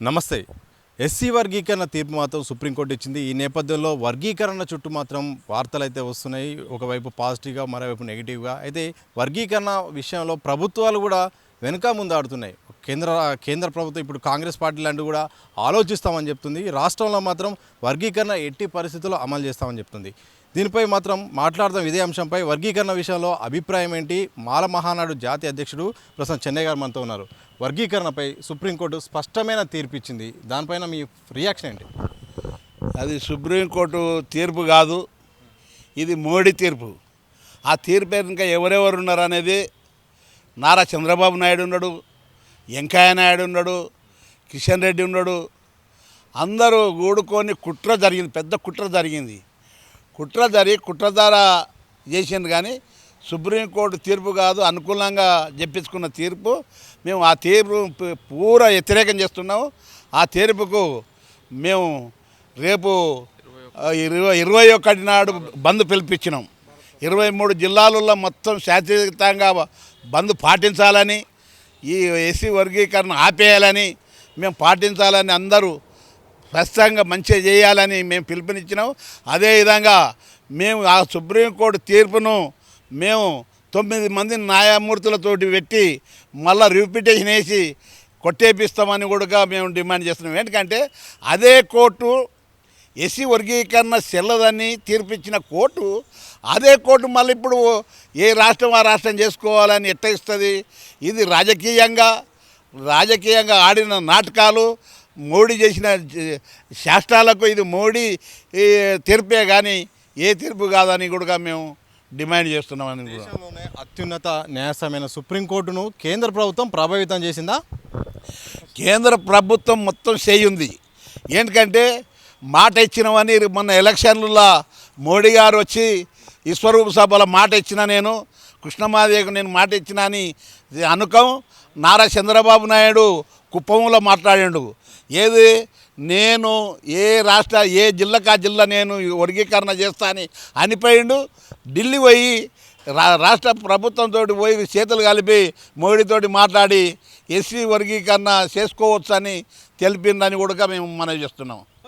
నమస్తే. ఎస్సీ వర్గీకరణ తీర్పు మాత్రం సుప్రీంకోర్టు ఇచ్చింది. ఈ నేపథ్యంలో వర్గీకరణ చుట్టూ మాత్రం వార్తలు అయితే వస్తున్నాయి. ఒకవైపు పాజిటివ్గా, మరోవైపు నెగిటివ్గా. అయితే వర్గీకరణ విషయంలో ప్రభుత్వాలు కూడా వెనుక ముందు ఆడుతున్నాయి. కేంద్ర ప్రభుత్వం ఇప్పుడు కాంగ్రెస్ పార్టీ లాంటి కూడా ఆలోచిస్తామని చెప్తుంది. రాష్ట్రంలో మాత్రం వర్గీకరణ ఎట్టి పరిస్థితుల్లో అమలు చేస్తామని చెప్తుంది. దీనిపై మాత్రం మాట్లాడదాం. ఇదే అంశంపై వర్గీకరణ విషయంలో అభిప్రాయం ఏంటి? మాల మహానాడు జాతీయ అధ్యక్షుడు ప్రస్తుతం చెన్నై గారు మనతో ఉన్నారు. వర్గీకరణపై సుప్రీంకోర్టు స్పష్టమైన తీర్పు ఇచ్చింది. దానిపైన మీ రియాక్షన్ ఏంటి? అది సుప్రీంకోర్టు తీర్పు కాదు, ఇది మోడీ తీర్పు. ఆ తీర్పు ఇంకా ఎవరెవరు ఉన్నారు అనేది నారా చంద్రబాబు నాయుడు ఉన్నాడు, వెంకయ్య నాయుడు ఉన్నాడు, కిషన్ రెడ్డి ఉన్నాడు. అందరూ కూడుకొని కుట్ర జరిగింది, పెద్ద కుట్ర జరిగింది. కుట్ర ద్వారా చేసింది. కానీ సుప్రీంకోర్టు తీర్పు కాదు, అనుకూలంగా చెప్పించుకున్న తీర్పు. మేము ఆ తీర్పు పూరా వ్యతిరేకం చేస్తున్నాము. ఆ తీర్పుకు మేము రేపు 21 నాడు బంద్ పిలిపించినాం. 23 జిల్లాలలో మొత్తం శాంతియుతంగా బంద్ పాటించాలని, ఈ ఎస్సీ వర్గీకరణ ఆపేయాలని, మేము పాటించాలని, అందరూ స్పష్టంగా మంచిగా చేయాలని మేము పిలుపునిచ్చినాం. అదేవిధంగా మేము ఆ సుప్రీంకోర్టు తీర్పును మేము 9 మంది న్యాయమూర్తులతోటి పెట్టి మళ్ళీ రిపిటేషన్ వేసి కొట్టేపిస్తామని కూడా మేము డిమాండ్ చేస్తున్నాం. ఎందుకంటే అదే కోర్టు ఎస్సీ వర్గీకరణ చెల్లదని తీర్పిచ్చిన కోర్టు, అదే కోర్టు మళ్ళీ ఇప్పుడు ఏ రాష్ట్రం ఆ రాష్ట్రం చేసుకోవాలని ఎట్ట ఇస్తుంది? ఇది రాజకీయంగా ఆడిన నాటకాలు, మోడీ చేసిన శాస్త్రాలకు ఇది మోడీ తీర్పే కానీ ఏ తీర్పు కాదని కూడా మేము డిమాండ్ చేస్తున్నామని. దేశంలోనే అత్యున్నత న్యాయస్థానమైన సుప్రీంకోర్టును కేంద్ర ప్రభుత్వం ప్రభావితం చేసిందా? కేంద్ర ప్రభుత్వం మొత్తం చేయింది. ఎందుకంటే మాట ఇచ్చినవని మొన్న ఎలక్షన్లలో మోడీ గారు వచ్చి విశ్వరూప సభలో మాట ఇచ్చిన, నేను కృష్ణమాదేవికి నేను మాట ఇచ్చిన అని అనుకం నారా చంద్రబాబు నాయుడు కుప్పంలో మాట్లాడాడు. ఏది నేను ఏ జిల్లాకు ఆ జిల్లా నేను వర్గీకరణ చేస్తా అని అనిపోయిండు. ఢిల్లీ పోయి రాష్ట్ర ప్రభుత్వంతో పోయి చేతులు కలిపి మోడీతోటి మాట్లాడి ఎస్సీ వర్గీకరణ చేసుకోవచ్చు అని తెలిపిందని కూడా మేము మనవి చేస్తున్నాం.